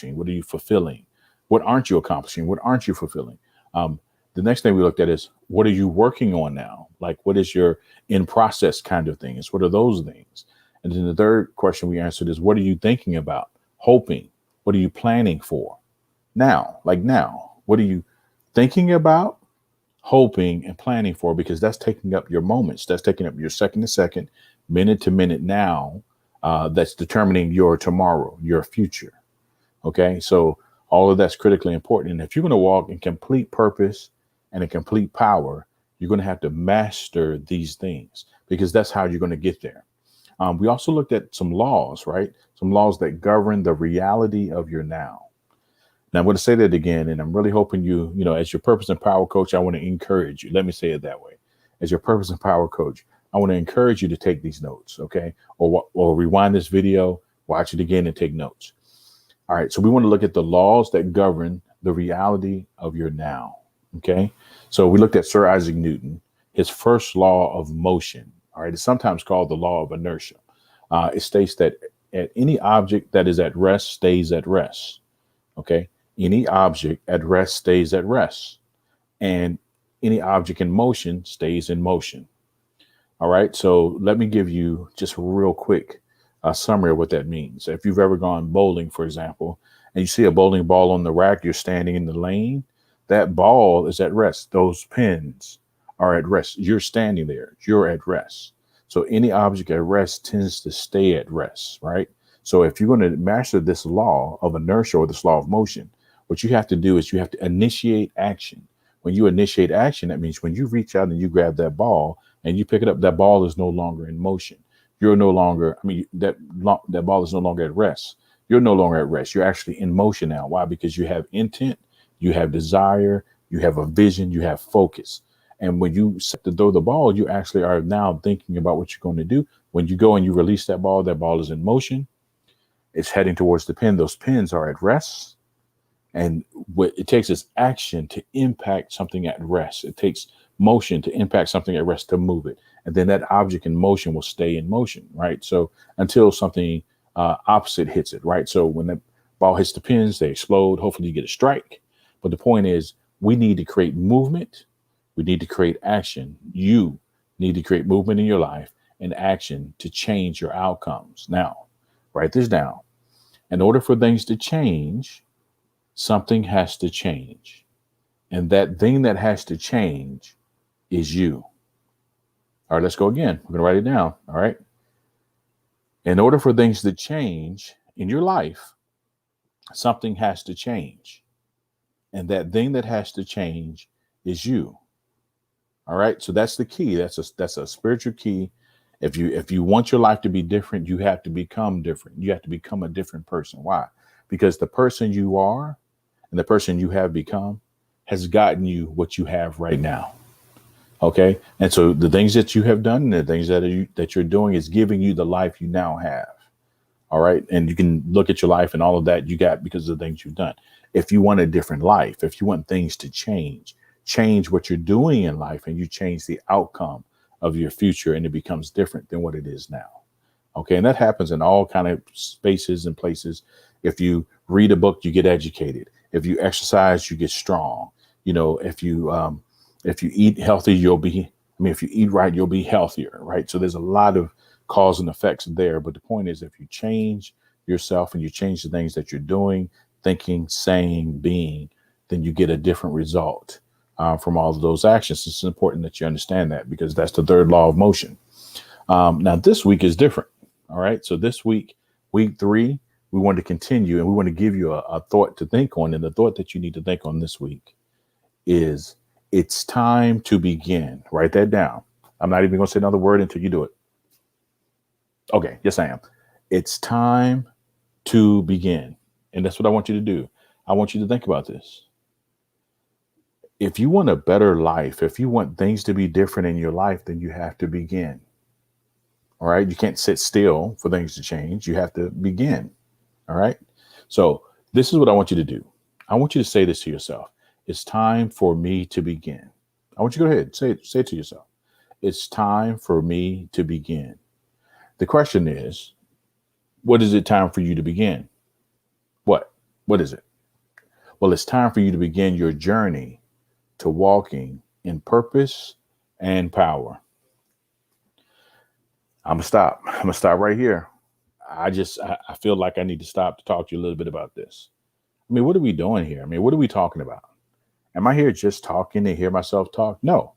What are you fulfilling? What aren't you accomplishing? What aren't you fulfilling? Um, the next thing we looked at is what are you working on now? Like, what is your in process kind of things? What are those things? And then the third question we answered is what are you thinking about, hoping? What are you planning for now? Like now, what are you thinking about, hoping, and planning for? Because that's taking up your moments. That's taking up your second to second, minute to minute now. That's determining your tomorrow, your future. Okay. So all of that's critically important. And if you're going to walk in complete purpose and in complete power, you're going to have to master these things because that's how you're going to get there. We also looked at some laws, right? Some laws that govern the reality of your now. Now I'm going to say that again, and I'm really hoping as your purpose and power coach, I want to encourage you. Let me say it that way. As your purpose and power coach, I want to encourage you to take these notes, okay? Or rewind this video, watch it again, and take notes. All right, so we want to look at the laws that govern the reality of your now. Okay, so we looked at Sir Isaac Newton, his first law of motion. All right, it's sometimes called the law of inertia. It states that at any object that is at rest stays at rest. Okay, any object at rest stays at rest, and any object in motion stays in motion. All right, so let me give you just real quick a summary of what that means. If you've ever gone bowling, for example, and you see a bowling ball on the rack, you're standing in the lane, that ball is at rest. Those pins are at rest. You're standing there. You're at rest. So any object at rest tends to stay at rest, right? So if you're going to master this law of inertia or this law of motion, what you have to do is you have to initiate action. When you initiate action, that means when you reach out and you grab that ball and you pick it up, that ball is no longer in motion. You're no longer, that ball is no longer at rest. You're no longer at rest. You're actually in motion now. Why? Because you have intent, you have desire, you have a vision, you have focus. And when you set to throw the ball, you actually are now thinking about what you're going to do. When you go and you release that ball is in motion. It's heading towards the pin. Those pins are at rest. And what it takes is action to impact something at rest. It takes motion to impact something at rest, to move it. And then that object in motion will stay in motion, right? So until something opposite hits it, right? So when the ball hits the pins, they explode. Hopefully you get a strike. But the point is, we need to create movement. We need to create action. You need to create movement in your life and action to change your outcomes. Now, write this down. In order for things to change, something has to change. And that thing that has to change is you. All right, let's go again. We're going to write it down. All right. In order for things to change in your life, something has to change. And that thing that has to change is you. All right. So that's the key. That's a spiritual key. If you want your life to be different, you have to become different. You have to become a different person. Why? Because the person you are and the person you have become has gotten you what you have right now. Okay. And so the things that you have done and the things that you're doing is giving you the life you now have. All right. And you can look at your life and all of that you got because of the things you've done. If you want a different life, if you want things to change what you're doing in life, and you change the outcome of your future, and it becomes different than what it is now. Okay. And that happens in all kind of spaces and places. If you read a book, you get educated. If you exercise, you get strong. If you eat healthy, if you eat right, you'll be healthier, right? So there's a lot of cause and effects there. But the point is, if you change yourself and you change the things that you're doing, thinking, saying, being, then you get a different result from all of those actions. It's important that you understand that, because that's the third law of motion. Now, this week is different. All right. So this week, week 3, we want to continue, and we want to give you a thought to think on. And the thought that you need to think on this week is, it's time to begin. Write that down. I'm not even going to say another word until you do it. Okay. Yes, I am. It's time to begin. And that's what I want you to do. I want you to think about this. If you want a better life, if you want things to be different in your life, then you have to begin. All right. You can't sit still for things to change. You have to begin. All right. So this is what I want you to do. I want you to say this to yourself. It's time for me to begin. I want you to go ahead. Say it to yourself. It's time for me to begin. The question is, what is it time for you to begin? What? What is it? Well, it's time for you to begin your journey to walking in purpose and power. I'm gonna stop right here. I feel like I need to stop to talk to you a little bit about this. I mean, what are we doing here? I mean, what are we talking about? Am I here just talking to hear myself talk? No,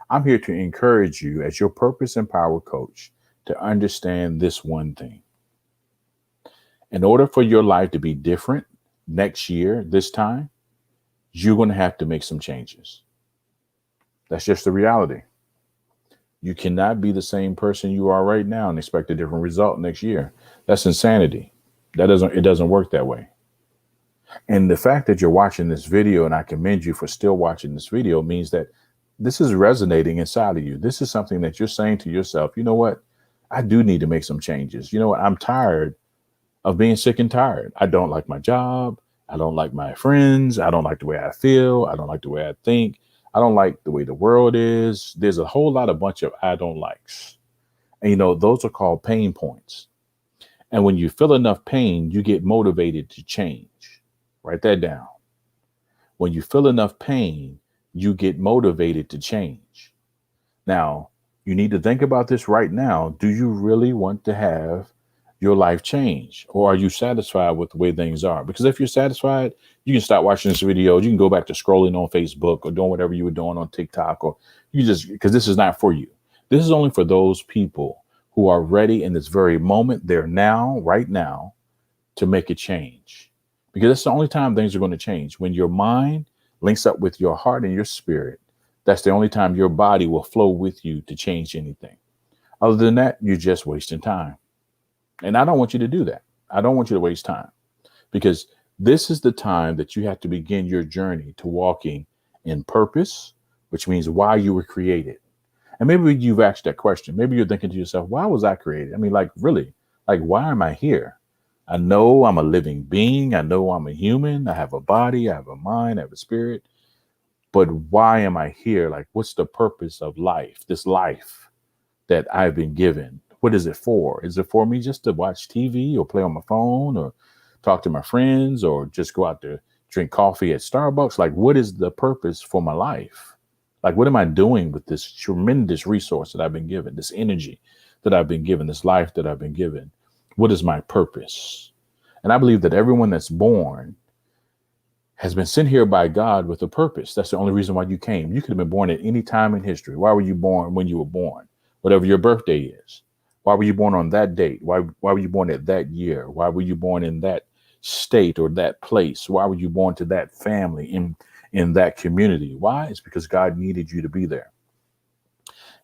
I'm here to encourage you as your purpose and power coach to understand this one thing. In order for your life to be different next year, this time, you're going to have to make some changes. That's just the reality. You cannot be the same person you are right now and expect a different result next year. That's insanity. It doesn't work that way. And the fact that you're watching this video, and I commend you for still watching this video, means that this is resonating inside of you. This is something that you're saying to yourself, you know what? I do need to make some changes. You know what? I'm tired of being sick and tired. I don't like my job. I don't like my friends. I don't like the way I feel. I don't like the way I think. I don't like the way the world is. There's a whole lot of bunch of I don't likes. And those are called pain points. And when you feel enough pain, you get motivated to change. Write that down. When you feel enough pain, you get motivated to change. Now, you need to think about this right now. Do you really want to have your life change? Or are you satisfied with the way things are? Because if you're satisfied, you can stop watching this video. You can go back to scrolling on Facebook or doing whatever you were doing on TikTok, or because this is not for you. This is only for those people who are ready in this very moment. They're now, right now, to make a change. Because that's the only time things are going to change. When your mind links up with your heart and your spirit, that's the only time your body will flow with you to change anything. Other than that, you're just wasting time. And I don't want you to do that. I don't want you to waste time, because this is the time that you have to begin your journey to walking in purpose, which means why you were created. And maybe you've asked that question. Maybe you're thinking to yourself, why was I created? I mean, really, why am I here? I know I'm a living being. I know I'm a human. I have a body. I have a mind. I have a spirit. But why am I here? What's the purpose of life? This life that I've been given. What is it for? Is it for me just to watch TV or play on my phone or talk to my friends or just go out to drink coffee at Starbucks? What is the purpose for my life? What am I doing with this tremendous resource that I've been given, this energy that I've been given, this life that I've been given? What is my purpose? And I believe that everyone that's born has been sent here by God with a purpose. That's the only reason why you came. You could have been born at any time in history. Why were you born when you were born? Whatever your birthday is. Why were you born on that date? Why were you born at that year? Why were you born in that state or that place? Why were you born to that family in that community? Why? It's because God needed you to be there.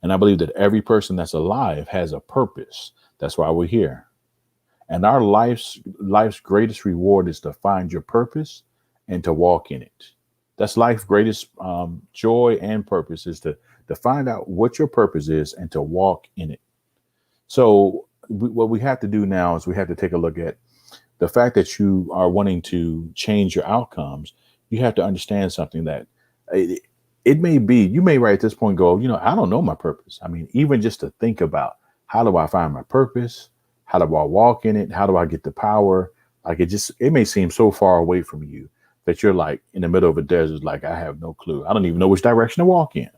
And I believe that every person that's alive has a purpose. That's why we're here. And our life's greatest reward is to find your purpose and to walk in it. That's life's greatest joy and purpose, is to find out what your purpose is and to walk in it. So what we have to do now is we have to take a look at the fact that you are wanting to change your outcomes. You have to understand something, that it may be, you may right at this point go, I don't know my purpose. I mean, even just to think about, how do I find my purpose? How do I walk in it? How do I get the power? It may seem so far away from you that you're in the middle of a desert. I have no clue. I don't even know which direction to walk in.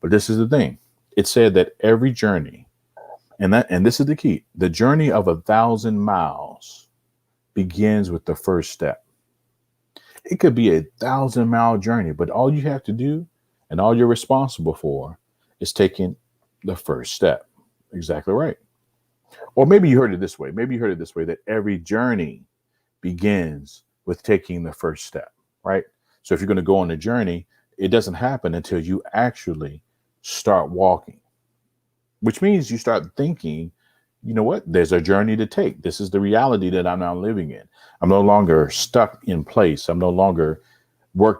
But this is the thing. It said that every journey, and this is the key, the journey of 1,000 miles begins with the first step. It could be 1,000-mile journey, but all you have to do and all you're responsible for is taking the first step. Exactly right. Or maybe you heard it this way. That every journey begins with taking the first step, right? So if you're going to go on a journey, it doesn't happen until you actually start walking, which means you start thinking, you know what? There's a journey to take. This is the reality that I'm now living in. I'm no longer stuck in place. I'm no longer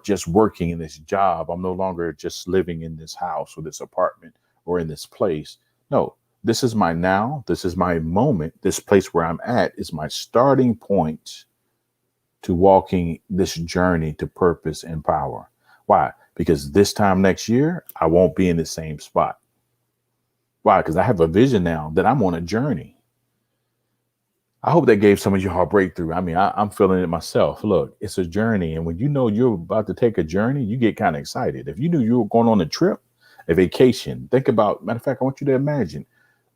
just working in this job. I'm no longer just living in this house or this apartment or in this place. No, this is my now. This is my moment. This place where I'm at is my starting point to walking this journey to purpose and power. Why? Because this time next year, I won't be in the same spot. Why? Because I have a vision now that I'm on a journey. I hope that gave some of y'all a breakthrough. I mean, I'm feeling it myself. Look, it's a journey. And when you know you're about to take a journey, you get kind of excited. If you knew you were going on a trip, a vacation, think about, matter of fact, I want you to imagine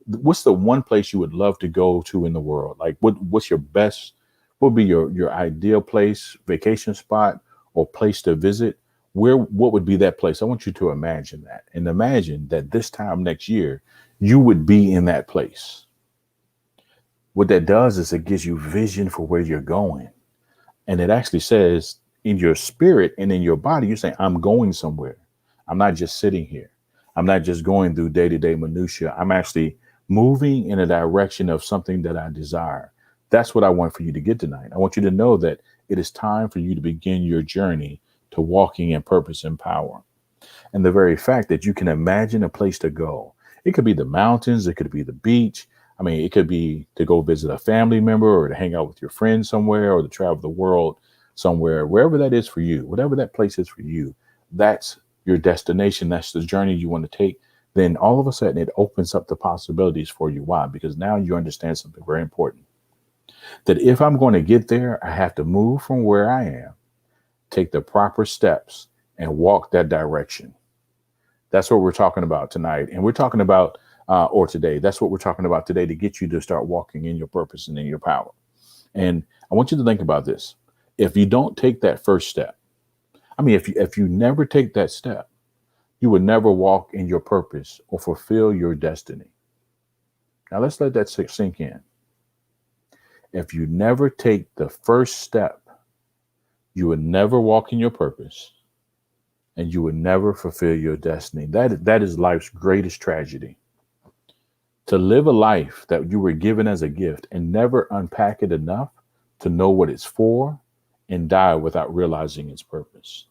what's the one place you would love to go to in the world? Like what's your best, what would be your ideal place, vacation spot or place to visit? What would be that place? I want you to imagine that and imagine that this time next year, you would be in that place. What that does is it gives you vision for where you're going. And it actually says in your spirit and in your body, you're saying, I'm going somewhere. I'm not just sitting here. I'm not just going through day-to-day minutia. I'm actually moving in a direction of something that I desire. That's what I want for you to get tonight. I want you to know that it is time for you to begin your journey to walking in purpose and power. And the very fact that you can imagine a place to go, it could be the mountains, it could be the beach. I mean, it could be to go visit a family member or to hang out with your friends somewhere or to travel the world somewhere, wherever that is for you, whatever that place is for you, that's your destination. That's the journey you want to take. Then all of a sudden it opens up the possibilities for you. Why? Because now you understand something very important, that if I'm going to get there, I have to move from where I am, take the proper steps and walk that direction. That's what we're talking about tonight. And we're talking about, or today, that's what we're talking about today to get you to start walking in your purpose and in your power. And I want you to think about this. If you don't take that first step, I mean, if you never take that step, you would never walk in your purpose or fulfill your destiny. Now let's let that sink in. If you never take the first step, you would never walk in your purpose and you would never fulfill your destiny. That is life's greatest tragedy. To live a life that you were given as a gift and never unpack it enough to know what it's for and die without realizing its purpose.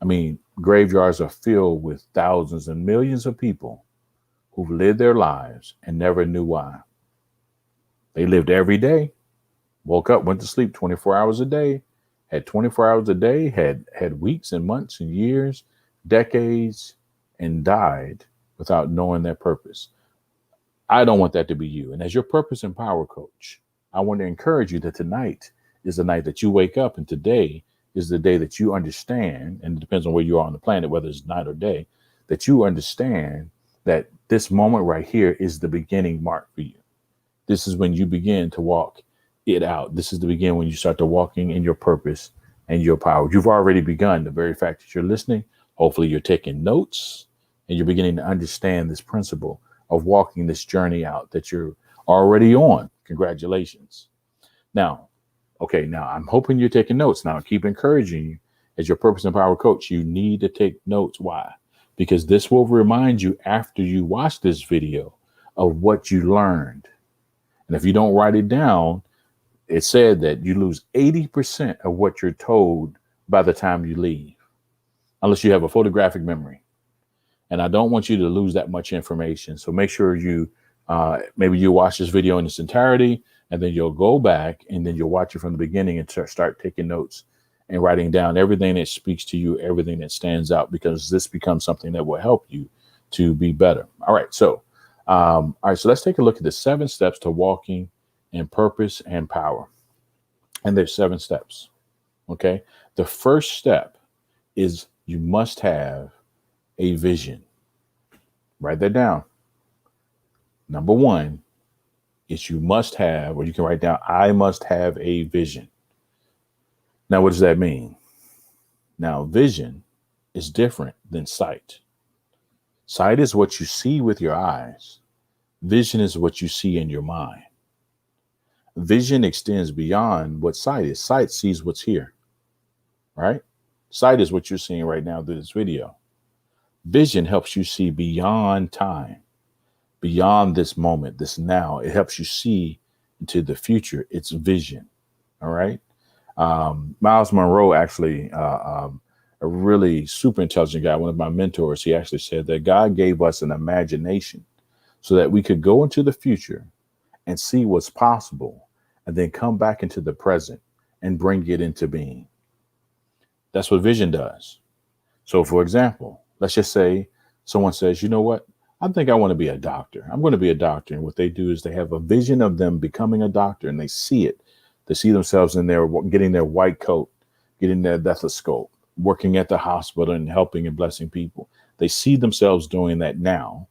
I mean, graveyards are filled with thousands and millions of people who've lived their lives and never knew why. They lived every day, woke up, went to sleep 24 hours a day, had 24 hours a day, had weeks and months and years, decades, and died without knowing their purpose. I don't want that to be you. And as your purpose and power coach, I want to encourage you that tonight is the night that you wake up, and today is the day that you understand, and it depends on where you are on the planet, whether it's night or day, that you understand that this moment right here is the beginning mark for you. This is when you begin to walk it out. This is the beginning when you start to walking in your purpose and your power. You've already begun. The very fact that you're listening, hopefully you're taking notes and you're beginning to understand this principle of walking this journey out that you're already on. Congratulations. Now, I'm hoping you're taking notes. Now, I keep encouraging you as your purpose and power coach. You need to take notes. Why? Because this will remind you after you watch this video of what you learned. And if you don't write it down, it said that you lose 80% of what you're told by the time you leave, unless you have a photographic memory. And I don't want you to lose that much information. So make sure you, maybe you watch this video in its entirety, and then you'll go back and then you'll watch it from the beginning and start taking notes and writing down everything that speaks to you, everything that stands out, because this becomes something that will help you to be better. All right. So let's take a look at the 7 steps to walking in purpose and power. And there's 7 steps. Okay. The first step is you must have a vision. Write that down. Number 1 is you must have, or you can write down, I must have a vision. Now, what does that mean? Now, vision is different than sight. Sight is what you see with your eyes. Vision is what you see in your mind. Vision extends beyond what sight is. Sight sees what's here, right? Sight is what you're seeing right now through this video. Vision helps you see beyond time, beyond this moment, this now. It helps you see into the future. It's vision. All right. Miles Monroe, actually, a really super intelligent guy, one of my mentors, he actually said that God gave us an imagination so that we could go into the future and see what's possible and then come back into the present and bring it into being. That's what vision does. So, for example, let's just say someone says, you know what? I think I want to be a doctor. I'm going to be a doctor. And what they do is they have a vision of them becoming a doctor and they see it. They see themselves in there getting their white coat, getting their stethoscope, working at the hospital and helping and blessing people. They see themselves doing that now.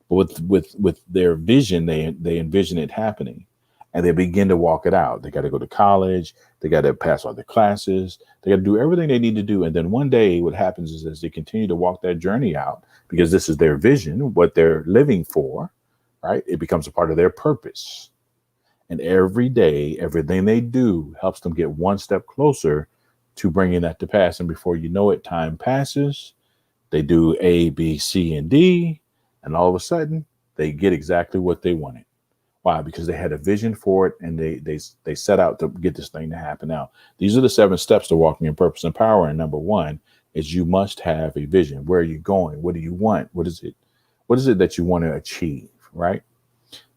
But with their vision, they envision it happening and they begin to walk it out. They got to go to college. They got to pass all their classes. They got to do everything they need to do. And then one day what happens is as they continue to walk that journey out, because this is their vision, what they're living for, right? It becomes a part of their purpose. And every day, everything they do helps them get one step closer to bringing that to pass. And before you know it, time passes. They do A, B, C, and D. And all of a sudden, they get exactly what they wanted. Why? Because they had a vision for it and they set out to get this thing to happen. Now, these are the 7 steps to walking in purpose and power. And number 1 is you must have a vision. Where are you going? What do you want? What is it? What is it that you want to achieve? Right?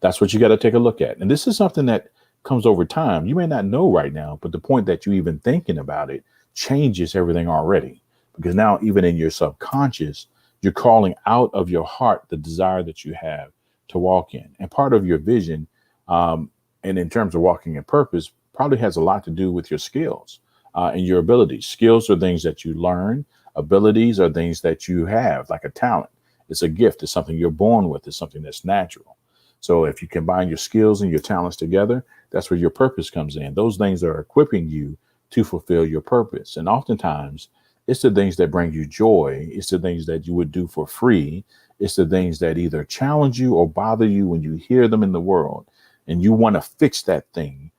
That's what you got to take a look at. And this is something that comes over time. You may not know right now, but the point that you even thinking about it changes everything already. Because now, even in your subconscious, you're calling out of your heart the desire that you have to walk in. And part of your vision, and in terms of walking in purpose, probably has a lot to do with your skills and your abilities. Skills are things that you learn. Abilities are things that you have, like a talent. It's a gift. It's something you're born with. It's something that's natural. So if you combine your skills and your talents together, that's where your purpose comes in. Those things are equipping you to fulfill your purpose. And oftentimes, it's the things that bring you joy. It's the things that you would do for free. It's the things that either challenge you or bother you when you hear them in the world and you want to fix that thing.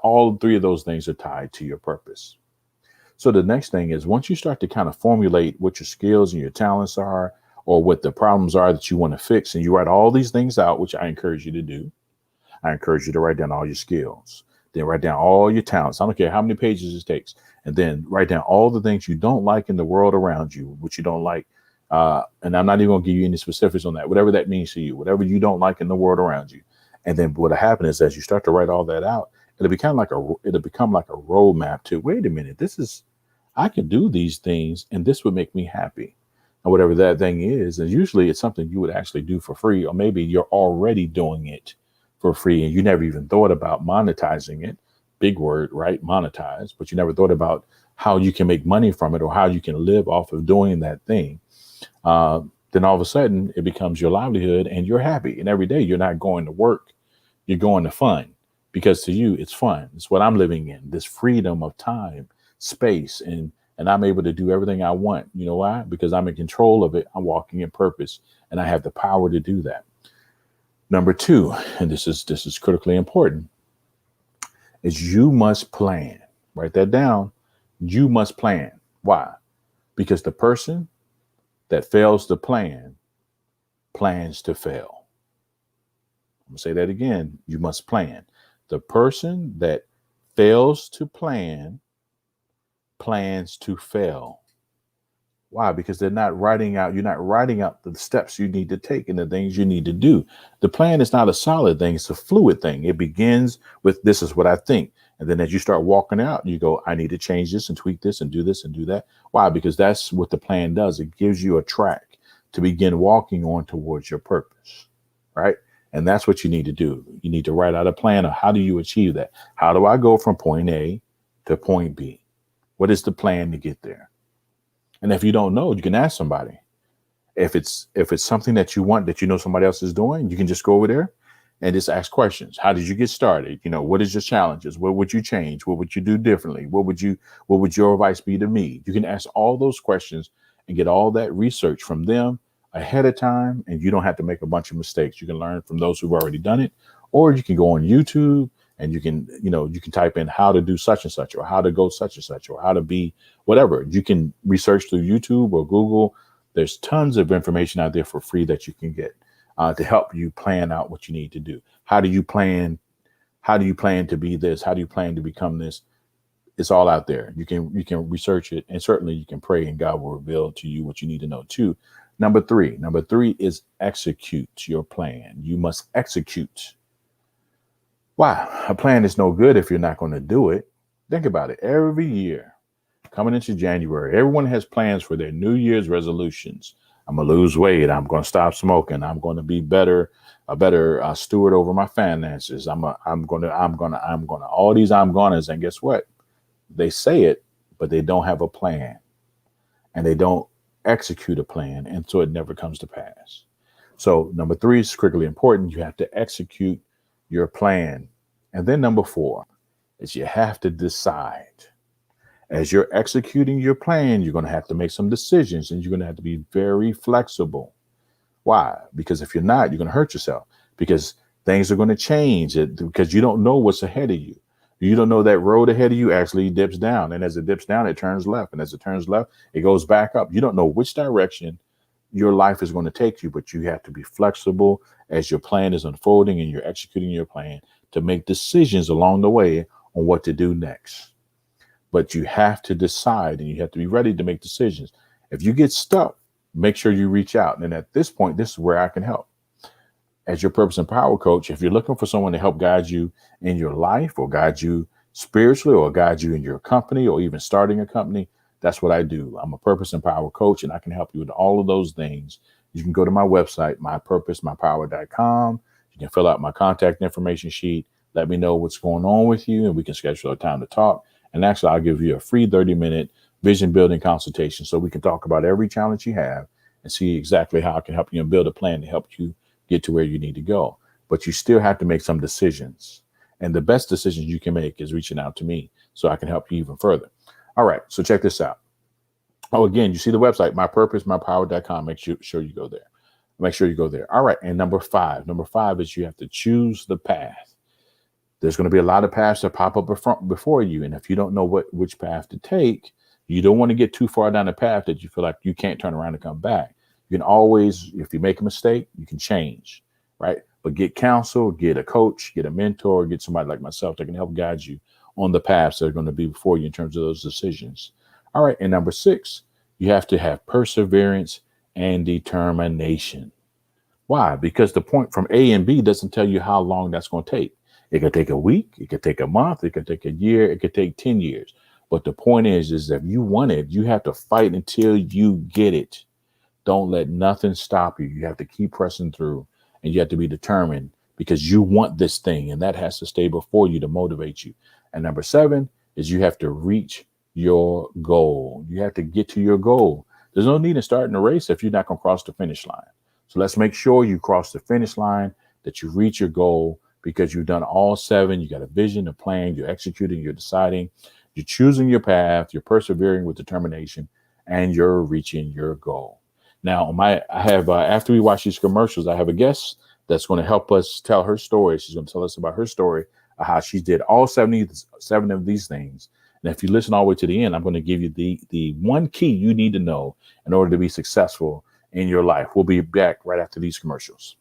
All 3 of those things are tied to your purpose. So the next thing is once you start to kind of formulate what your skills and your talents are or what the problems are that you want to fix, and you write all these things out, which I encourage you to do. I encourage you to write down all your skills. Then write down all your talents. I don't care how many pages it takes. And then write down all the things you don't like in the world around you, which you don't like. And I'm not even going to give you any specifics on that, whatever that means to you, whatever you don't like in the world around you. And then what'll happen is as you start to write all that out, it'll become like a roadmap to, wait a minute, I can do these things and this would make me happy. And whatever that thing is, and usually it's something you would actually do for free, or maybe you're already doing it for free and you never even thought about monetizing it. Big word, right? Monetize, but you never thought about how you can make money from it or how you can live off of doing that thing. Then all of a sudden it becomes your livelihood and you're happy. And every day you're not going to work, you're going to fun because to you, it's fun. It's what I'm living in, this freedom of time, space, and I'm able to do everything I want. You know why? Because I'm in control of it. I'm walking in purpose and I have the power to do that. Number 2, and this is critically important, is you must plan. Write that down. You must plan. Why? Because the person that fails to plan plans to fail. I'm going to say that again. You must plan. The person that fails to plan plans to fail. Why? Because you're not writing out the steps you need to take and the things you need to do. The plan is not a solid thing. It's a fluid thing. It begins with, this is what I think. And then as you start walking out, you go, I need to change this and tweak this and do this and do that. Why? Because that's what the plan does. It gives you a track to begin walking on towards your purpose, right? And that's what you need to do. You need to write out a plan of how do you achieve that? How do I go from point A to point B? What is the plan to get there? And if you don't know, you can ask somebody. If it's something that you want that you know somebody else is doing, you can just go over there and just ask questions. How did you get started? You know, what is your challenges? What would you change? What would you do differently? What would your advice be to me? You can ask all those questions and get all that research from them ahead of time, and you don't have to make a bunch of mistakes. You can learn from those who've already done it, or you can go on YouTube and you can type in how to do such and such, or how to go such and such, or how to be whatever. You can research through YouTube or Google. There's tons of information out there for free that you can get to help you plan out what you need to do. How do you plan to be this? How do you plan to become this? It's all out there. You can research it, and certainly you can pray and God will reveal to you what you need to know too. Number three is execute your plan. You must execute. Why? A plan is no good if you're not going to do it. Think about it. Every year, coming into January, everyone has plans for their New Year's resolutions. I'm going to lose weight. I'm going to stop smoking. I'm going to be a better steward over my finances. I'm going to, all these I'm gonnas. And guess what? They say it, but they don't have a plan and they don't execute a plan. And so it never comes to pass. So number 3 is critically important. You have to execute your plan. And then number 4 is you have to decide. As you're executing your plan, you're going to have to make some decisions and you're going to have to be very flexible. Why? Because if you're not, you're going to hurt yourself because things are going to change because you don't know what's ahead of you. You don't know that road ahead of you actually dips down. And as it dips down, it turns left. And as it turns left, it goes back up. You don't know which direction your life is going to take you, but you have to be flexible as your plan is unfolding and you're executing your plan to make decisions along the way on what to do next. But you have to decide and you have to be ready to make decisions. If you get stuck, make sure you reach out. And at this point, this is where I can help. As your purpose and power coach, if you're looking for someone to help guide you in your life or guide you spiritually or guide you in your company or even starting a company, that's what I do. I'm a purpose and power coach and I can help you with all of those things. You can go to my website, mypurposemypower.com. You can fill out my contact information sheet. Let me know what's going on with you and we can schedule a time to talk. And actually, I'll give you a free 30-minute vision building consultation so we can talk about every challenge you have and see exactly how I can help you and build a plan to help you get to where you need to go. But you still have to make some decisions. And the best decisions you can make is reaching out to me so I can help you even further. All right, so check this out. Oh, again, you see the website, mypurposemypower.com. Make sure you go there. Make sure you go there. All right, and number 5 is you have to choose the path. There's going to be a lot of paths that pop up before you. And if you don't know which path to take, you don't want to get too far down the path that you feel like you can't turn around and come back. You can always, if you make a mistake, you can change, right? But get counsel, get a coach, get a mentor, get somebody like myself that can help guide you on the paths that are going to be before you in terms of those decisions. All right. And number 6, you have to have perseverance and determination. Why? Because the point from A and B doesn't tell you how long that's going to take. It could take a week, it could take a month, it could take a year, it could take 10 years. But the point is if you want it, you have to fight until you get it. Don't let nothing stop you. You have to keep pressing through and you have to be determined because you want this thing and that has to stay before you to motivate you. And number 7 is you have to reach your goal. You have to get to your goal. There's no need in starting a race if you're not going to cross the finish line. So let's make sure you cross the finish line, that you reach your goal because you've done all 7. You got a vision, a plan, you're executing, you're deciding, you're choosing your path, you're persevering with determination, and you're reaching your goal. Now, I have after we watch these commercials, I have a guest that's going to help us tell her story. She's going to tell us about her story, how she did all 7 of these things. And if you listen all the way to the end, I'm going to give you the one key you need to know in order to be successful in your life. We'll be back right after these commercials.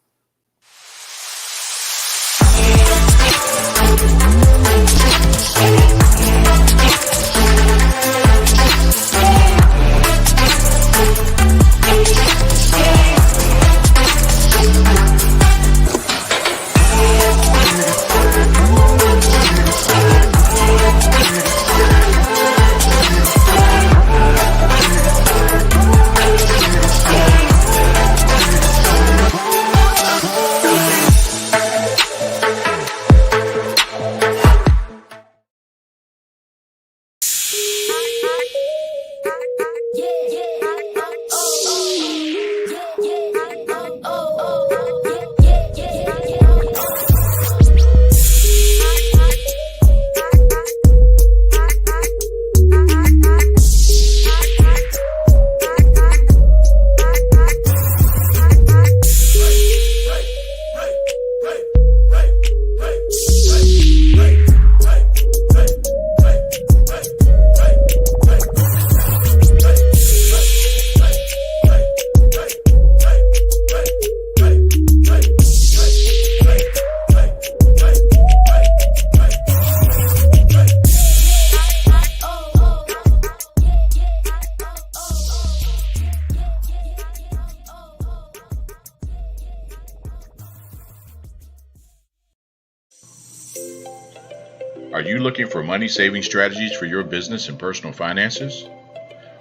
Are you looking for money-saving strategies for your business and personal finances?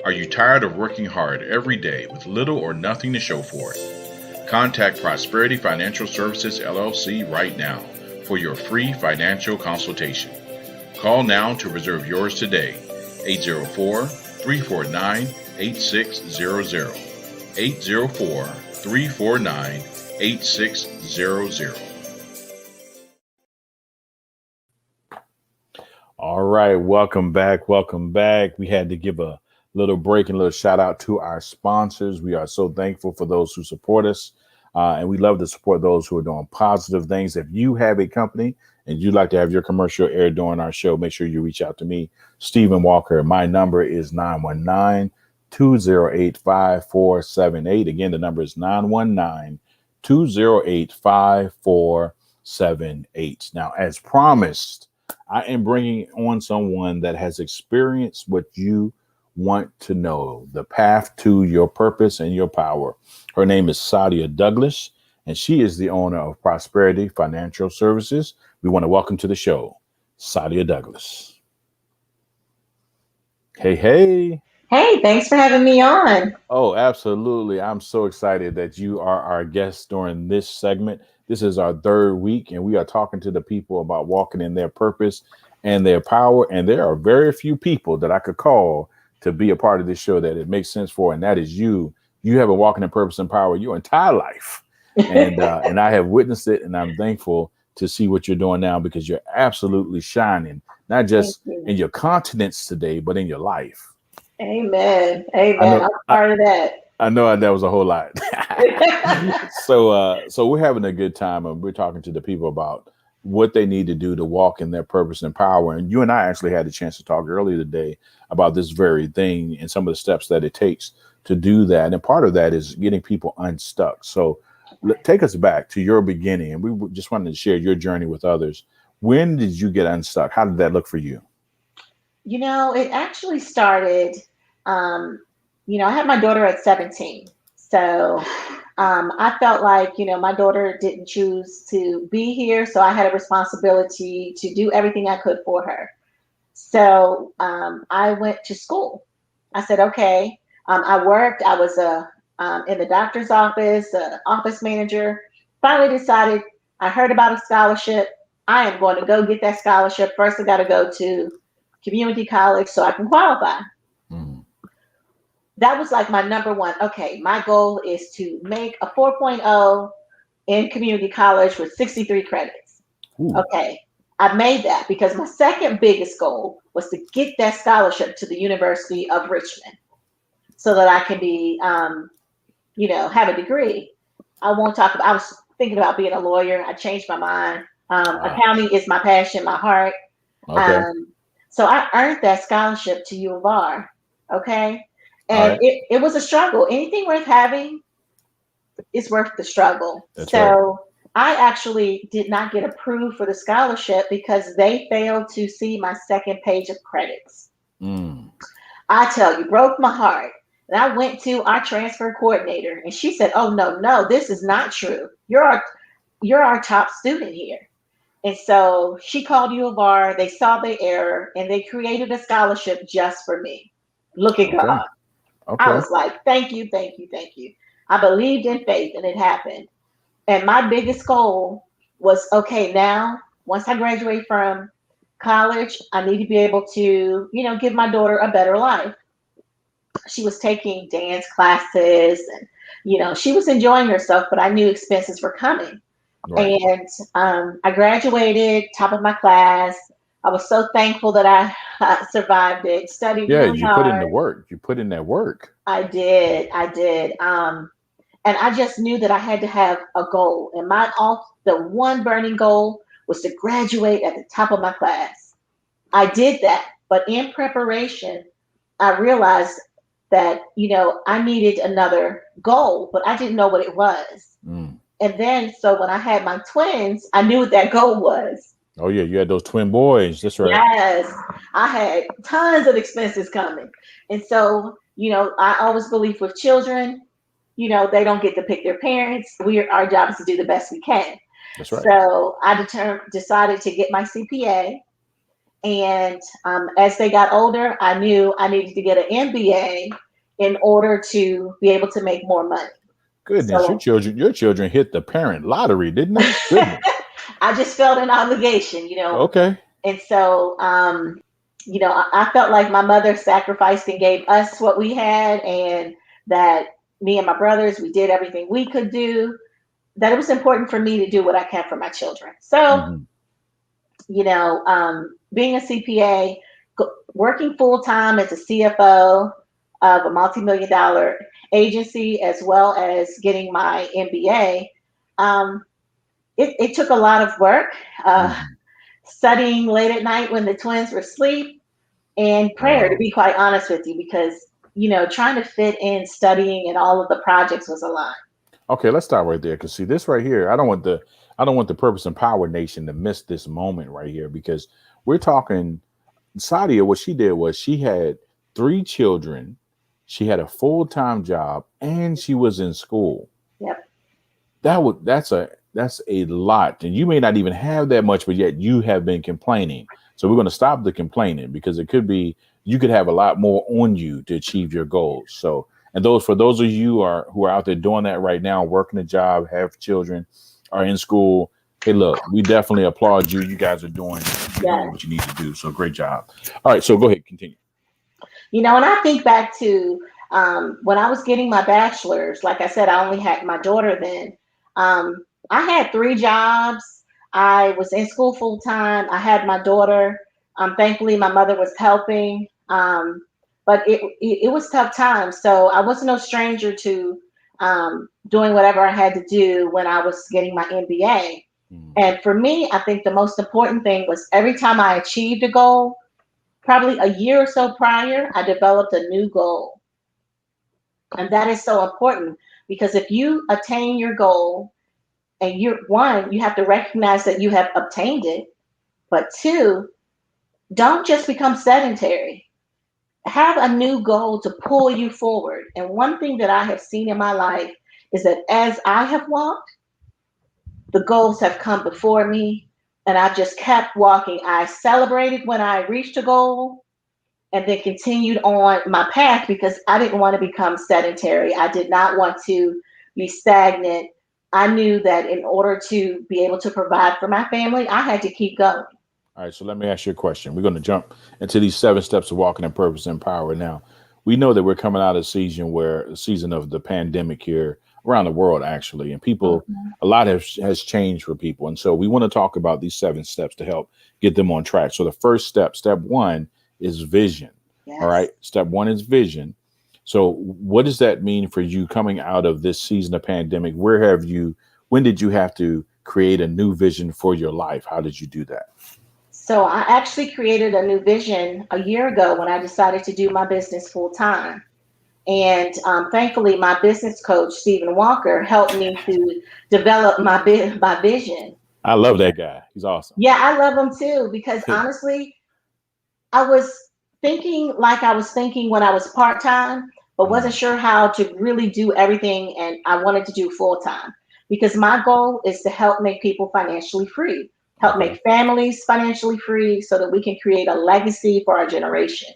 Are you tired of working hard every day with little or nothing to show for it? Contact Prosperity Financial Services LLC right now for your free financial consultation. Call now to reserve yours today. 804-349-8600. 804-349-8600. All right, welcome back. Welcome back. We had to give a little break and a little shout out to our sponsors. We are so thankful for those who support us. And we love to support those who are doing positive things. If you have a company and you'd like to have your commercial aired during our show, make sure you reach out to me, Stephen Walker. My number is 919-208-5478. Again, the number is 919-208-5478. Now, as promised, I am bringing on someone that has experienced what you want to know, the path to your purpose and your power. Her name is Sadia Douglas, and she is the owner of Prosperity Financial Services. We want to welcome to the show, Sadia Douglas. Hey, hey. Hey, thanks for having me on. Oh, absolutely. I'm so excited that you are our guest during this segment. This is our third week, and we are talking to the people about walking in their purpose and their power. And there are very few people that I could call to be a part of this show that it makes sense for, and that is you. You have been walking in purpose and power your entire life, and I have witnessed it, and I'm thankful to see what you're doing now because you're absolutely shining, not just in your continents today, but in your life. Amen. Amen. I'm part of that. I know that was a whole lot. So we're having a good time, and we're talking to the people about what they need to do to walk in their purpose and power. And you and I actually had a chance to talk earlier today about this very thing and some of the steps that it takes to do that. And part of that is getting people unstuck. So take us back to your beginning, and we just wanted to share your journey with others. When did you get unstuck? How did that look for you? You know, it actually started, I had my daughter at 17. So I felt like, my daughter didn't choose to be here. So I had a responsibility to do everything I could for her. So I went to school. I said, okay. I worked. I was in the doctor's office, office manager. Finally decided, I heard about a scholarship. I am going to go get that scholarship. First, I got to go to community college so I can qualify. Mm. That was like my number one. Okay, my goal is to make a 4.0 in community college with 63 credits. Ooh. Okay, I made that because my second biggest goal was to get that scholarship to the University of Richmond so that I can be, have a degree. I was thinking about being a lawyer. I changed my mind. Wow. Accounting is my passion, my heart. Okay. So I earned that scholarship to U of R. Okay. And right. it was a struggle. Anything worth having is worth the struggle. That's so right. I actually did not get approved for the scholarship because they failed to see my second page of credits. Mm. I tell you, broke my heart. And I went to our transfer coordinator and she said, oh, no, this is not true. You're our top student here. And so she called U of R, they saw the error, and they created a scholarship just for me. Look at God. Okay. I was like, thank you. I believed in faith, and it happened. And my biggest goal was, okay, now, once I graduate from college, I need to be able to, give my daughter a better life. She was taking dance classes, and, she was enjoying herself, but I knew expenses were coming. Right. And I graduated, top of my class. I was so thankful that I survived it. Studied really hard. Put in the work. You put in that work. I did. And I just knew that I had to have a goal. And the one burning goal was to graduate at the top of my class. I did that. But in preparation, I realized that, I needed another goal, but I didn't know what it was. Mm. And then, so when I had my twins, I knew what that goal was. Oh, yeah. You had those twin boys. That's right. Yes. I had tons of expenses coming. And so, I always believe with children, they don't get to pick their parents. Our job is to do the best we can. That's right. So I decided to get my CPA. And as they got older, I knew I needed to get an MBA in order to be able to make more money. Goodness, So your children hit the parent lottery, didn't they? Goodness. I just felt an obligation, Okay. and so I felt like my mother sacrificed and gave us what we had, and that me and my brothers, we did everything we could do. That it was important for me to do what I can for my children. So Hmm. being a CPA, working full time as a CFO of a multi-million dollar agency, as well as getting my MBA, it took a lot of work, Hmm. studying late at night when the twins were asleep, and prayer, to Wow. be quite honest with you, because, trying to fit in studying and all of the projects was a lot. Okay, let's stop right there. Cause see this right here, I don't want the Purpose and Power Nation to miss this moment right here because we're talking Sadia, what she did was she had 3 children, she had a full-time job, and she was in school. Yep. That's a lot. And you may not even have that much, but yet you have been complaining. So we're going to stop the complaining because it could be you could have a lot more on you to achieve your goals. So and those of you who are out there doing that right now, working a job, have children, are in school. Hey, look, we definitely applaud you. You guys are doing Yes. what you need to do. So great job. All right, so go ahead, continue. And I think back to when I was getting my bachelor's, like I said, I only had my daughter then. I had 3 jobs. I was in school full time. I had my daughter. Thankfully, my mother was helping. But it was tough times. So I was no stranger to doing whatever I had to do when I was getting my MBA. Mm. And for me, I think the most important thing was every time I achieved a goal, probably a year or so prior, I developed a new goal. And that is so important because if you attain your goal and you have to recognize that you have obtained it, but two, don't just become sedentary. Have a new goal to pull you forward. And one thing that I have seen in my life is that as I have walked, the goals have come before me and I've just kept walking. I celebrated when I reached a goal and then continued on my path because I didn't want to become sedentary. I did not want to be stagnant. I knew that in order to be able to provide for my family, I had to keep going. All right, so let me ask you a question. We're going to jump into these 7 steps of walking in purpose and power. Now, we know that we're coming out of the season of the pandemic here around the world, actually, and people, Mhm. a lot has changed for people, and so we want to talk about these 7 steps to help get them on track. So the first step one, is vision. All right, Yes. step one is vision. So what does that mean for you coming out of this season of pandemic? When did you have to create a new vision for your life? How did you do that? So I actually created a new vision a year ago when I decided to do my business full time. And thankfully, my business coach, Stephen Walker, helped me to develop my vision. I love that guy. He's awesome. Yeah, I love him too because honestly, I was thinking like I was thinking when I was part time, but wasn't Mm, sure how to really do everything. And I wanted to do full time because my goal is to help make people financially free, help okay. make families financially free so that we can create a legacy for our generation.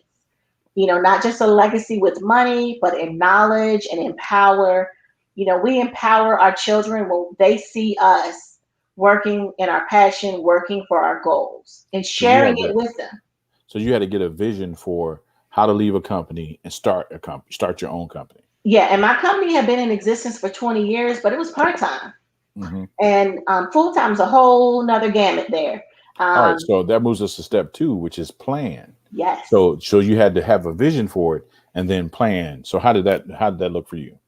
Not just a legacy with money, but in knowledge and empower. We empower our children when they see us working in our passion, working for our goals, and So you sharing had it to with them. so you had to get a vision for how to leave a company and start your own company. Yeah, and my company had been in existence for 20 years, but it was part time. Hmm. And full time is a whole nother gamut there. All right, Um, so that moves us to step two, which is plan. yes. So you had to have a vision for it and then plan. So how did that look for you?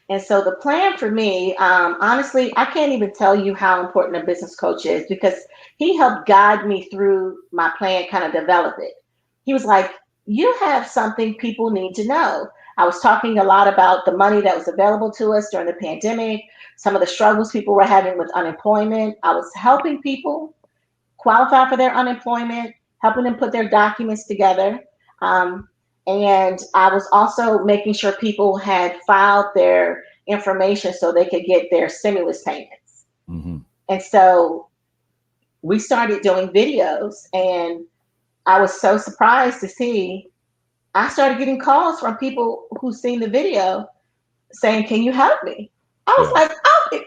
And so the plan for me, honestly, I can't even tell you how important a business coach is because he helped guide me through my plan, kind of develop it. He was like, you have something people need to know. I was talking a lot about the money that was available to us during the pandemic, some of the struggles people were having with unemployment. I was helping people qualify for their unemployment, helping them put their documents together. Um, and I was also making sure people had filed their information so they could get their stimulus payments. Hmm. And so we started doing videos, and I was so surprised to see I started getting calls from people who seen the video saying, "Can you help me?" I was Yeah. like, "Oh,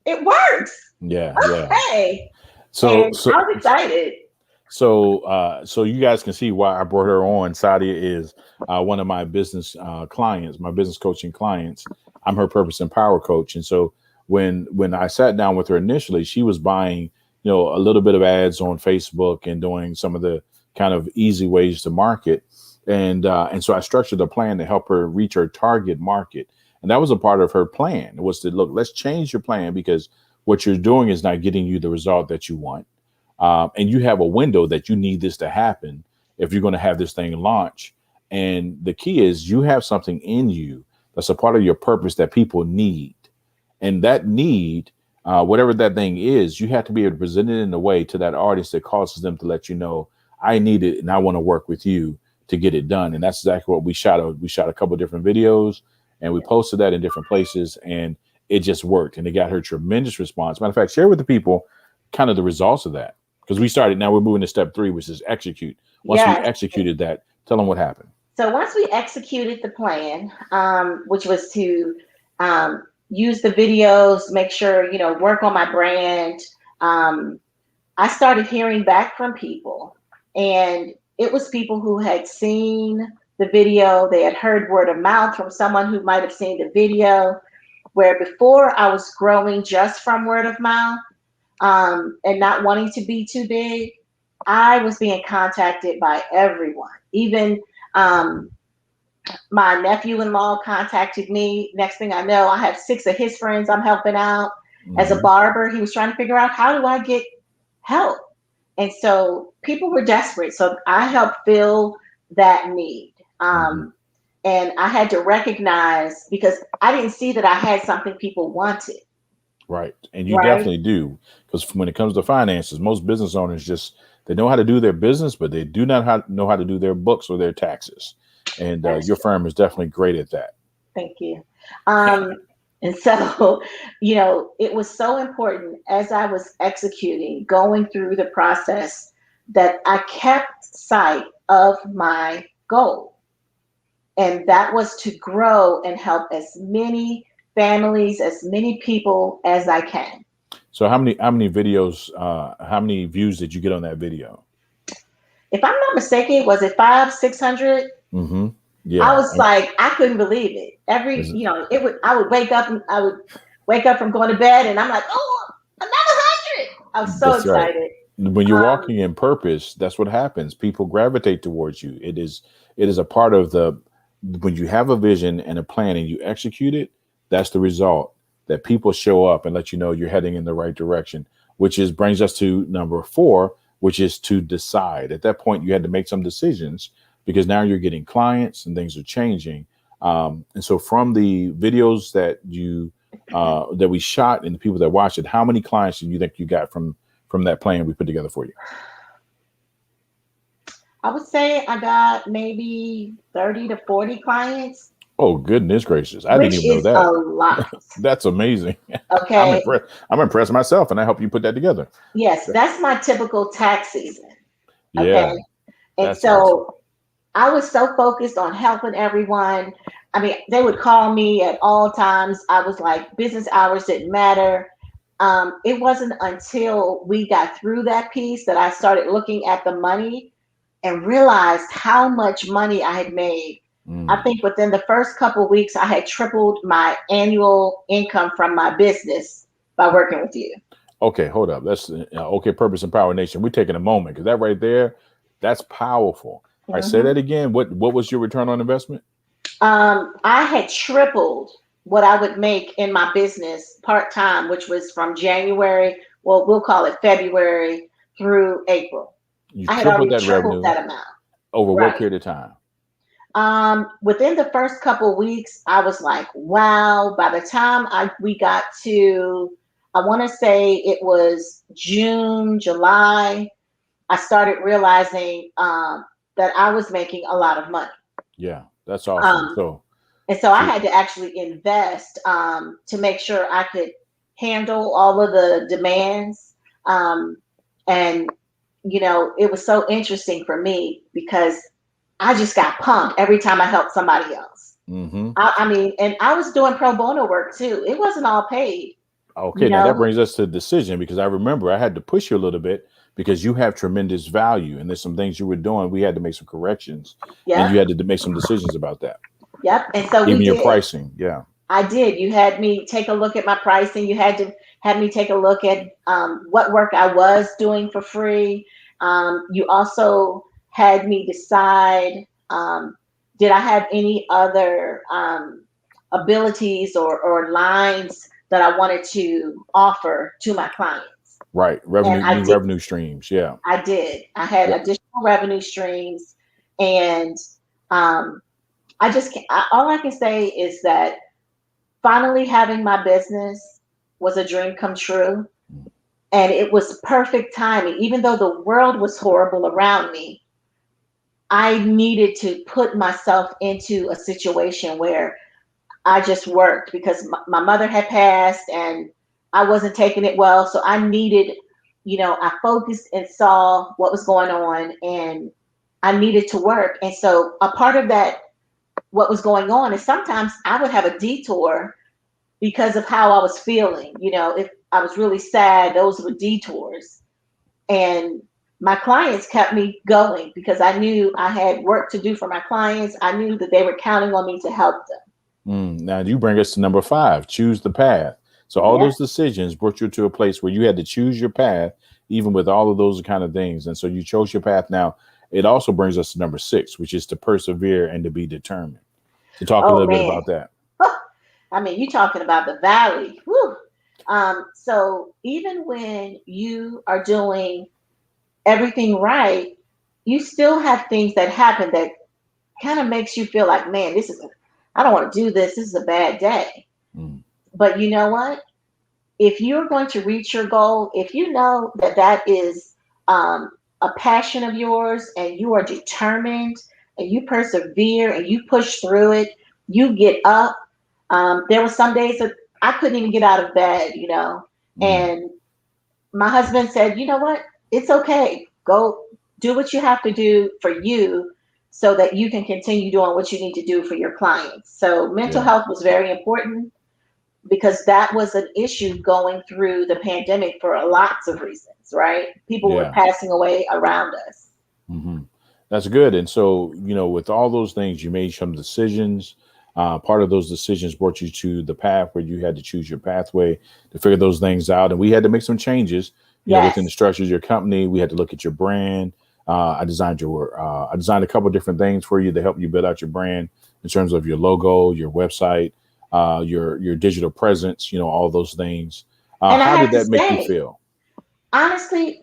it works." Yeah. Yeah. Okay. So, And so, I was excited. so you guys can see why I brought her on. Sadia is one of my business clients, my business coaching clients. I'm her purpose and power coach. And so when I sat down with her initially, she was buying, a little bit of ads on Facebook and doing some of the kind of easy ways to market. And so I structured a plan to help her reach her target market. And that was a part of her plan, was to look, let's change your plan, because what you're doing is not getting you the result that you want. And you have a window that you need this to happen if you're going to have this thing launch. And the key is you have something in you that's a part of your purpose that people need. And that need, whatever that thing is, you have to be able to present it in a way to that audience that causes them to let you know, I need it and I want to work with you to get it done. And that's exactly what we shot. We shot a couple of different videos and we posted that in different places, and it just worked. And it got her tremendous response. Matter of fact, share with the people kind of the results of that. Because now we're moving to step 3, which is execute. Once we Yes. executed that, tell them what happened. So once we executed the plan, which was to use the videos, make sure, work on my brand, I started hearing back from people. And it was people who had seen the video. They had heard word of mouth from someone who might have seen the video, where before I was growing just from word of mouth, and not wanting to be too big, I was being contacted by everyone. Even my nephew-in-law contacted me. Next thing I know, I have 6 of his friends I'm helping out. As a barber, he was trying to figure out, how do I get help? And so people were desperate. So I helped fill that need. And I had to recognize, because I didn't see that I had something people wanted. Right. And you Right. definitely do. Because when it comes to finances, most business owners they know how to do their business, but they do not know how to do their books or their taxes. And your firm is definitely great at that. Thank you. And so, it was so important as I was executing, going through the process, that I kept sight of my goal. And that was to grow and help as many families, as many people as I can. So how many videos, how many views did you get on that video? If I'm not mistaken, was it 500, 600? Mm-hmm. Yeah. I was like, I couldn't believe it. I would wake up from going to bed and I'm like, oh, another 100. I was so That's right. excited. When you're walking in purpose, that's what happens. People gravitate towards you. It is a part of when you have a vision and a plan and you execute it, that's the result, that people show up and let you know you're heading in the right direction, which brings us to number 4, which is to decide. At that point, you had to make some decisions, because now you're getting clients and things are changing. And so from the videos that that we shot and the people that watched it, how many clients do you think you got from that plan we put together for you? I would say I got maybe 30 to 40 clients. Oh, goodness gracious. I didn't even know that. A lot. That's amazing. Okay. I'm impressed myself, and I helped you put that together. Yes, that's my typical tax season. Okay. Yeah. And so awesome. I was so focused on helping everyone. I mean, they would call me at all times. I was like, business hours didn't matter. It wasn't until we got through that piece that I started looking at the money and realized how much money I had made. I think within the first couple of weeks, I had tripled my annual income from my business by working with you. Okay, hold up. That's okay. Purpose and Power Nation. We're taking a moment, because that right there, that's powerful. All right, say that again. What was your return on investment? I had tripled what I would make in my business part-time, which was from January, well, we'll call it February through April. I had already tripled that amount. Over what period of time? Within the first couple of weeks, I was like, wow. By the time we got to, I want to say it was June, July, I started realizing that I was making a lot of money. Yeah, that's awesome. So I had to actually invest to make sure I could handle all of the demands. And it was so interesting for me because I just got pumped every time I helped somebody else. Mm-hmm. I mean, and I was doing pro bono work too. It wasn't all paid, you Okay, now that know. brings us to the decision because I remember I had to push you a little bit because you have tremendous value and there's some things you were doing. We had to make some corrections and you Yep, had to make some decisions about that. yep. And so we Even your did. pricing. Yeah. I did. You had me take a look at my pricing. You had to had me take a look at what work I was doing for free. You also had me decide, did I have any other abilities or lines that I wanted to offer to my clients. Right. And Revenue, I new did. revenue streams. Yeah. I did. I had Yeah. additional revenue streams, and um, I just all I can say is that finally having my business was a dream come true, and it was perfect timing. Even though the world was horrible around me, I needed to put myself into a situation where I just worked because my mother had passed and I wasn't taking it well. So I needed, I focused and saw what was going on and I needed to work. And so a part of that, what was going on is sometimes I would have a detour because of how I was feeling. If I was really sad, those were detours. And my clients kept me going because I knew I had work to do for my clients. I knew that they were counting on me to help them. Now you bring us to number 5, choose the path. So all Yeah. those decisions brought you to a place where you had to choose your path, even with all of those kind of things. And so you chose your path. Now it also brings us to number 6, which is to persevere and to be determined. To talk a Oh little bit man. about that. I mean, you talking about the valley. Whew. So even when you are doing everything right, you still have things that happen that kind of makes you feel like, man, I don't want to do this. This is a bad day. Mm, But you know what? If you're going to reach your goal, if you know that that is a passion of yours and you are determined and you persevere and you push through it, you get up. There were some days that I couldn't even get out of bed. mm. And my husband said, you know what? It's okay. Go do what you have to do for you so that you can continue doing what you need to do for your clients. So mental Yeah. health was very important because that was an issue going through the pandemic for lots of reasons, right? People were Yeah. passing away around us. hmm That's good. And so, with all those things, you made some decisions. Part of those decisions brought you to the path where you had to choose your pathway to figure those things out. And we had to make some changes, within the Yes. structure of your company. We had to look at your brand. I designed a couple of different things for you to help you build out your brand in terms of your logo, your website, your digital presence, all those things. And I How have did to that make you say, feel? honestly,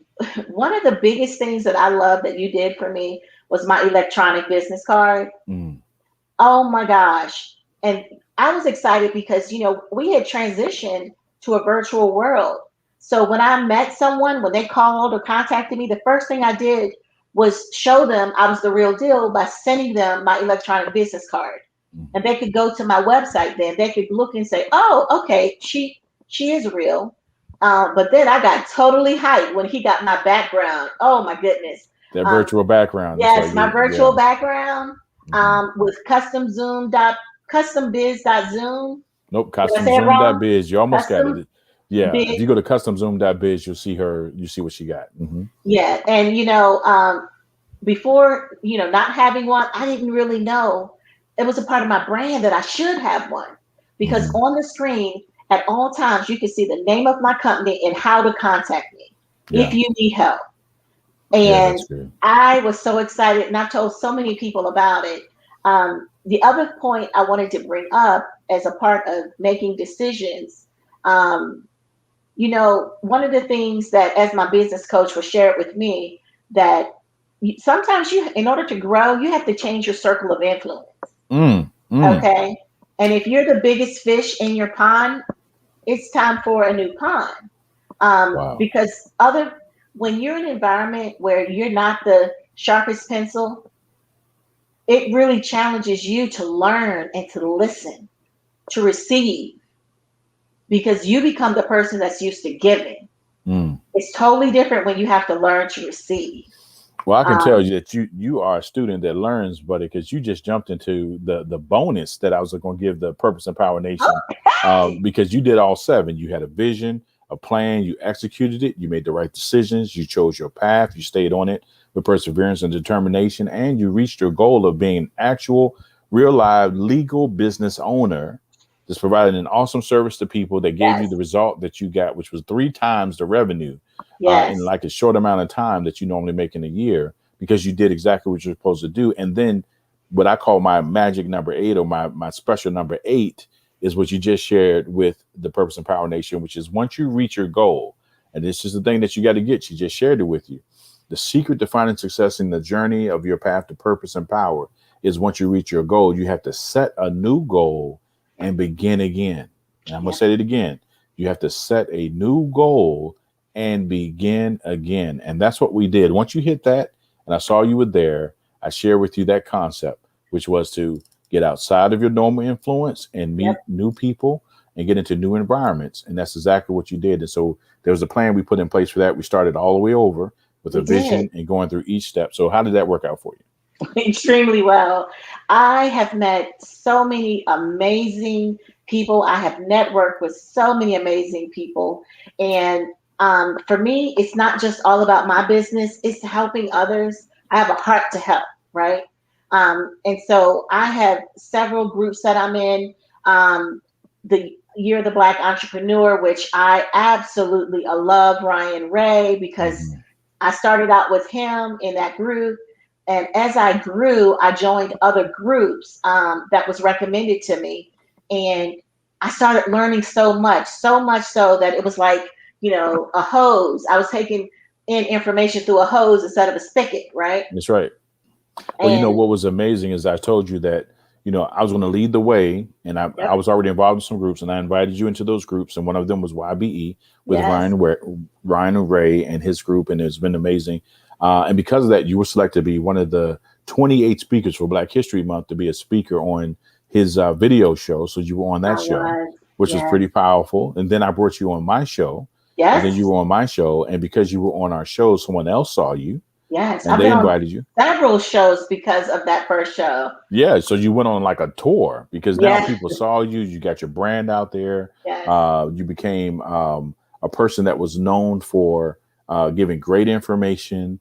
one of the biggest things that I love that you did for me was my electronic business card. Mm, Oh my gosh. And I was excited because, we had transitioned to a virtual world. So when I met someone, when they called or contacted me, the first thing I did was show them I was the real deal by sending them my electronic business card. mm. And they could go to my website then. They could look and say, oh, okay, she is real. But then I got totally hyped when he got my background. Oh my goodness. That Um, virtual background. That's Yes, right. my Yeah. virtual background Mhm. with custombiz.zoom. Nope. Did I say it wrong? Customzoom.biz. You almost got Custom it. Yeah. If biz. you go to customzoom.biz, you'll see her. You see what she got. Yeah, and before not having one, I didn't really know it was a part of my brand that I should have one because Hmm. on the screen at all times you can see the name of my company and how to contact me if Yeah. you need help. Yeah. And That's good. I was so excited, and I've told so many people about it. The other point I wanted to bring up as a part of making decisions, um, one of the things that, as my business coach will share it with me, that sometimes in order to grow, you have to change your circle of influence. Mm, mm. Okay. And if you're the biggest fish in your pond, it's time for a new pond. Wow. Because when you're in an environment where you're not the sharpest pencil, it really challenges you to learn and to listen, to receive, because you become the person that's used to giving. Mm. It's totally different when you have to learn to receive. Well, I can tell Um, you that you are a student that learns, buddy, because you just jumped into the bonus that I was going to give the Purpose and Power Nation, okay. because you did all seven. You had a vision, a plan, you executed it, you made the right decisions, you chose your path, you stayed on it with perseverance and determination, and you reached your goal of being an actual, real live, legal business owner that's providing an awesome service to people that gave you Yes. the result that you got, which was three times the revenue in Yes. like a short amount of time that you normally make in a year, because you did exactly what you're supposed to do. And then what I call my magic number eight, or my special number eight, is what you just shared with the Purpose and Power Nation, which is once you reach your goal, and this is the thing that you got to get, she just shared it with you. The secret to finding success in the journey of your path to purpose and power is once you reach your goal, you have to set a new goal and begin again. And I'm going to Yeah. say it again. You have to set a new goal and begin again. And that's what we did. Once you hit that, and I saw you were there, I share with you that concept, which was to get outside of your normal influence and Yep. meet new people and get into new environments. And that's exactly what you did. And so there was a plan we put in place for that. We started all the way over with a We did. vision and going through each step. So how did that work out for you? Extremely well. I have met so many amazing people. I have networked with so many amazing people. And for me, it's not just all about my business, it's helping others. I have a heart to help, right? And so I have several groups that I'm in. The Year of the Black Entrepreneur, which I absolutely love Ryan Ray, because Mhm. I started out with him in that group. And as I grew, I joined other groups that was recommended to me. And I started learning so much so that it was like, a hose. I was taking in information through a hose instead of a spigot, right? That's right. Well, And what was amazing is I told you that, I was going to lead the way, and I yep, was already involved in some groups, and I invited you into those groups. And one of them was YBE with yes, Ryan Ray and his group. And it's been amazing. And because of that, you were selected to be one of the 28 speakers for Black History Month to be a speaker on his video show. So you were on I that show, was. which was Yes, pretty powerful. And then I brought you on my show, and then you yes, were on my show. And because you were on our show, someone else saw you yes. and I've they been on invited you. several shows because of that first show. Yeah, so you went on like a tour because now Yes, people saw you. You got your brand out there. yes, You became a person that was known for giving great information,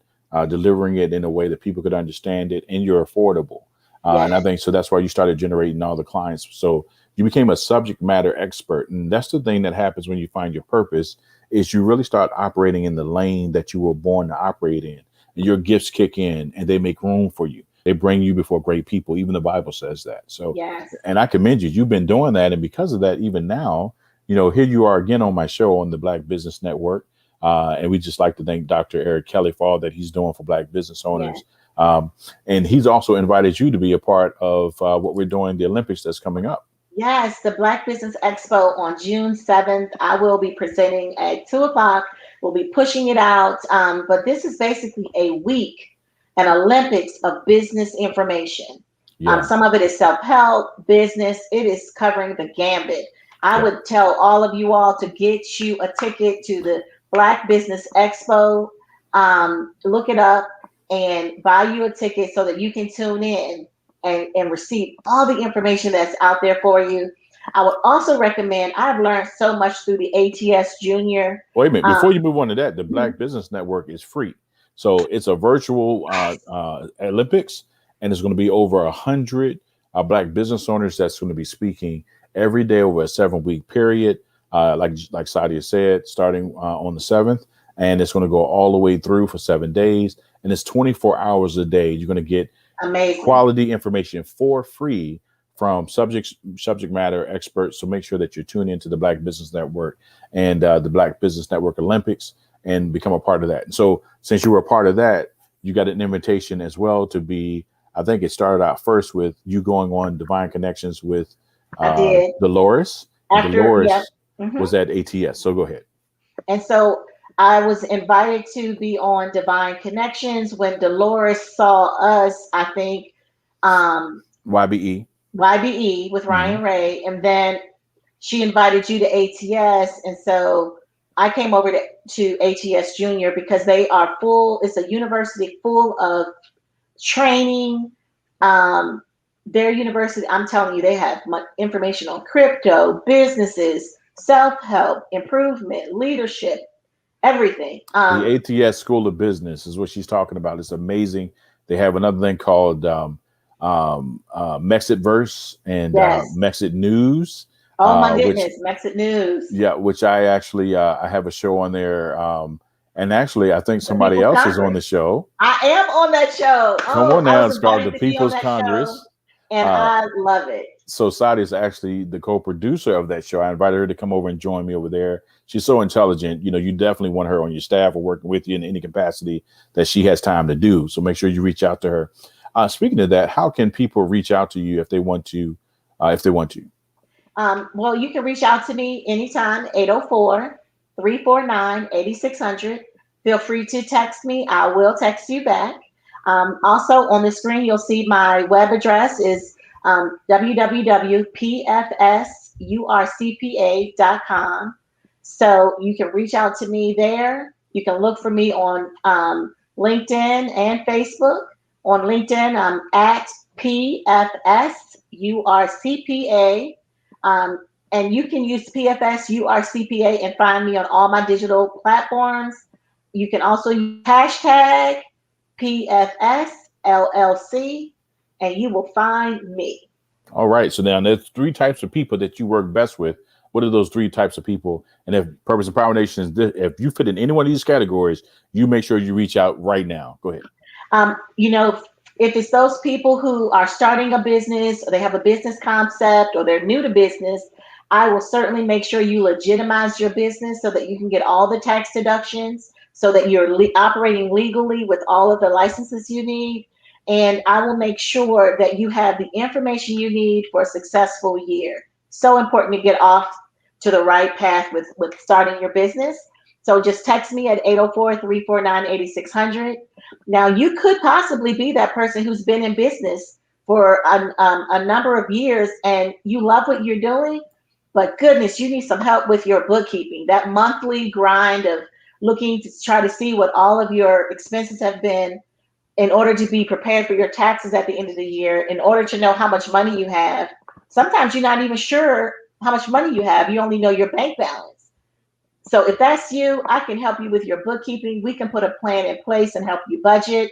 delivering it in a way that people could understand it, and you're affordable. And I yes, think so. That's why you started generating all the clients. So you became a subject matter expert, and that's the thing that happens when you find your purpose. Is you really start operating in the lane that you were born to operate in, and your gifts kick in, and they make room for you. They bring you before great people. Even the Bible says that. So, yes. and I commend you. You've been doing that. And because of that, even now, here you are again on my show on the Black Business Network. And we just like to thank Dr. Eric Kelly for all that he's doing for Black business Yes. owners. And he's also invited you to be a part of what we're doing, the Olympics that's coming up. Yes, the Black Business Expo on June 7th. I will be presenting at 2 o'clock. We'll be pushing it out. But this is basically a week, an Olympics of business information. Yeah. Some of it is self help, business. It is covering the gambit. I Yeah. would tell all of you all to get you a ticket to the Black Business Expo. Look it up and buy you a ticket so that you can tune in and receive all the information that's out there for you. I would also recommend, I've learned so much through the ATS Junior. Wait a minute. Um, Before you move on to that, the Black Business Network is free. So it's a virtual Olympics, and it's going to be over 100 Black business owners that's going to be speaking every day over a 7-week period. Like Sadia said, starting on the 7th, and it's going to go all the way through for 7 days, and it's 24 hours a day. You're going to get Amazing. quality information for free from subject matter experts. So make sure that you tune into the Black Business Network and the Black Business Network Olympics and become a part of that. And so since you were a part of that, you got an invitation as well to be, I think it started out first with you going on Divine Connections with I did. Dolores. And After, yeah. Dolores was at ATS. So go ahead. And so I was invited to be on Divine Connections when Dolores saw us, I think, YBE. YBE with Mhm. Ryan Ray, and then she invited you to ATS, and so I came over to ATS Junior because they are full. It's a university full of training. Their university, I'm telling you, they have much information on crypto, businesses, self-help, improvement, leadership, everything. The ATS School of Business is what she's talking about. It's amazing. They have another thing called Mexitverse and Yes. Mexit News. Oh my goodness, Mexit News. Yeah, which I actually I have a show on there. And actually, I think somebody People's else is on Congress. the show. I am on that show. Come on I now, was it's called invited the to be on People's that Congress. show, and I love it. So Sadia is actually the co-producer of that show. I invited her to come over and join me over there. She's so intelligent. You know, you definitely want her on your staff or working with you in any capacity that she has time to do. So make sure you reach out to her. Speaking of that, how can people reach out to you if they want to? Well, you can reach out to me anytime, 804-349-8600. Feel free to text me. I will text you back. Also on the screen, you'll see my web address is www.pfsurcpa.com. So you can reach out to me there. You can look for me on LinkedIn and Facebook. On LinkedIn, I'm at PFSURCPA. And you can use PFSURCPA and find me on all my digital platforms. You can also use hashtag PFSLLC, and you will find me. All right. So now there's 3 types of people that you work best with. What are those 3 types of people? And if Purpose Empowerment Nation is if you fit in any one of these categories, you make sure you reach out right now. Go ahead. You know, if it's those people who are starting a business or they have a business concept or they're new to business, I will certainly make sure you legitimize your business so that you can get all the tax deductions, so that you're operating legally with all of the licenses you need. And I will make sure that you have the information you need for a successful year. So important to get off to the right path with starting your business. So just text me at 804-349-8600. Now, you could possibly be that person who's been in business for a number of years and you love what you're doing, but goodness, you need some help with your bookkeeping, that monthly grind of looking to try to see what all of your expenses have been in order to be prepared for your taxes at the end of the year, in order to know how much money you have. Sometimes you're not even sure how much money you have. You only know your bank balance. So if that's you, I can help you with your bookkeeping. We can put a plan in place and help you budget.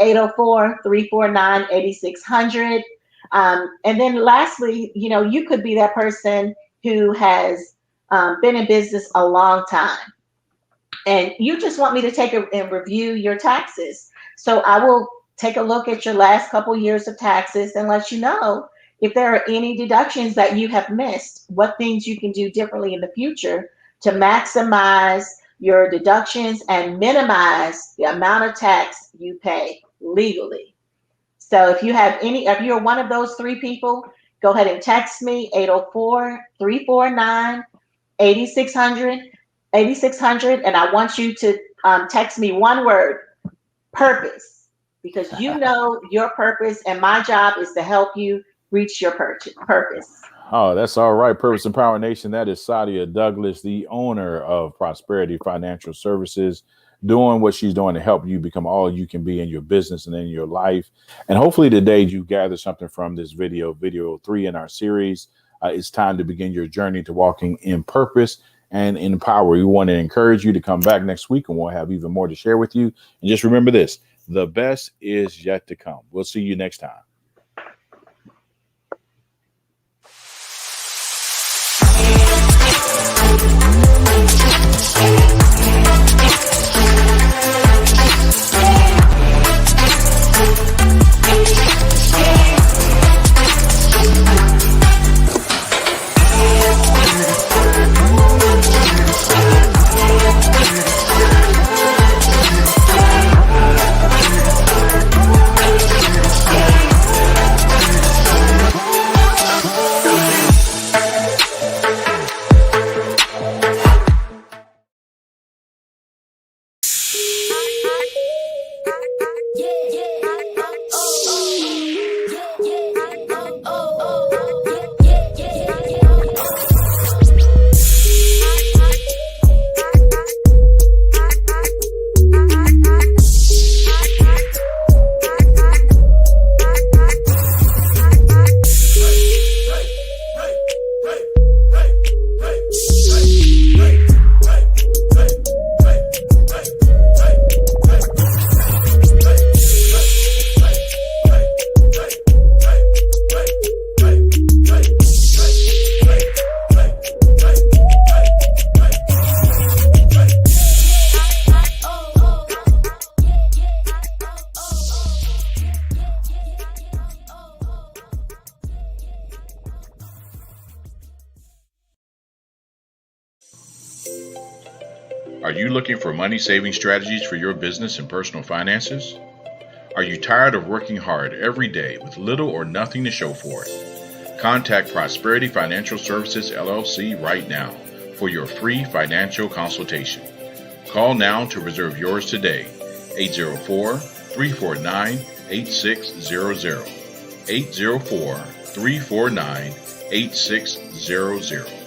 804-349-8600. And then lastly, you know, you could be that person who has been in business a long time and you just want me to take and review your taxes. So I will take a look at your last couple years of taxes and let you know if there are any deductions that you have missed, what things you can do differently in the future to maximize your deductions and minimize the amount of tax you pay legally. So if you have if you're one of those 3 people, go ahead and text me 804-349-8600, and I want you to text me one word, purpose, because you know your purpose, and my job is to help you reach your purpose. Oh, that's all right. Purpose Empowerment Nation. That is Sadia Douglas, the owner of Prosperity Financial Services, doing what she's doing to help you become all you can be in your business and in your life. And hopefully today you gather something from this video 3 in our series. It's time to begin your journey to walking in purpose and in power. We want to encourage you to come back next week and we'll have even more to share with you. And just remember this, the best is yet to come. We'll see you next time. Are you looking for money saving strategies for your business and personal finances? Are you tired of working hard every day with little or nothing to show for it? Contact Prosperity Financial Services LLC right now for your free financial consultation. Call now to reserve yours today. 804-349-8600. 804-349-8600.